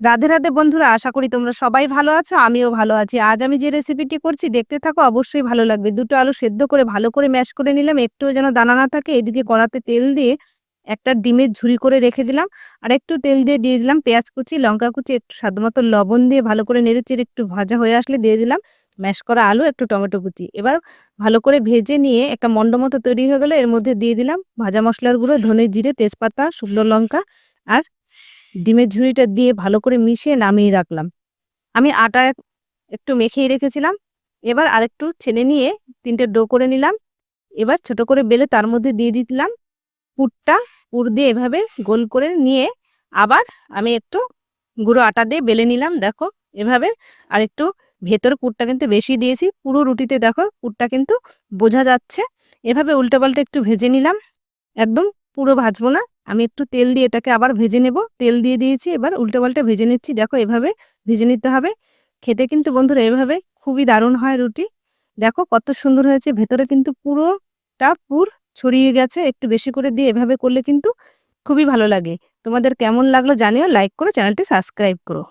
রাধে রাধে বন্ধুরা, আশা করি তোমরা সবাই ভালো আছো। আমিও ভালো আছি। আজ আমি যে রেসিপিটি করছি দেখতে থাকো, অবশ্যই ভালো লাগবে। দুটো আলু সেদ্ধ করে ভালো করে ম্যাশ করে নিলাম, একটুও যেন দানা না থাকে। এদিকে কড়াতে তেল দিয়ে একটা ডিমের ঝুরি করে রেখে দিলাম। আর একটু তেল দিয়ে দিলাম পেঁয়াজ কুচি, লঙ্কা কুচি, একটু স্বাদমতো লবণ দিয়ে ভালো করে নেড়েচেড়ে একটু ভাজা হয়ে আসলে দিয়ে দিলাম ম্যাশ করা আলু, একটু টমেটো কুচি। এবার ভালো করে ভেজে নিয়ে একটা মন্ড মতো তৈরি হয়ে গেলে এর মধ্যে দিয়ে দিলাম ভাজা মশলার গুঁড়ো, ধনে, জিরে, তেজপাতা, শুকনো লঙ্কা আর ডিমের ঝুড়িটা দিয়ে ভালো করে মিশিয়ে নামিয়ে রাখলাম। আমি আটা একটু মেখেই রেখেছিলাম। এবার আরেকটু ছেনে নিয়ে ৩ টে ডো করে নিলাম। এবার ছোট করে বেলে তার মধ্যে দিয়ে দিলাম পুরটা। পুর দিয়ে এভাবে গোল করে নিয়ে আবার আমি একটু গুঁড়ো আটা দিয়ে বেলে নিলাম। দেখো এভাবে। আর একটু ভেতরে পুরটা কিন্তু বেশি দিয়েছি। পুরো রুটিতে দেখো পুরটা কিন্তু বোঝা যাচ্ছে। এভাবে উল্টাপাল্টা একটু ভেজে নিলাম। একদম পুরো ভাজবো না। আমি একটু তেল দিয়ে এটাকে আবার ভেজে নেব। তেল দিয়ে দিয়েছি, এবার উল্টে-পাল্টে ভেজে নিচ্ছি। দেখো এভাবে ভেজে নিতে হবে। খেতে কিন্তু বন্ধুরা এভাবে খুবই দারুণ হয় রুটি। দেখো কত সুন্দর হয়েছে। ভেতরে কিন্তু পুরোটা পুর ছড়িয়ে গেছে। একটু বেশি করে দিয়ে এভাবে করলে কিন্তু খুবই ভালো লাগে। তোমাদের কেমন লাগলো জানিও। লাইক করে চ্যানেলটি সাবস্ক্রাইব করো।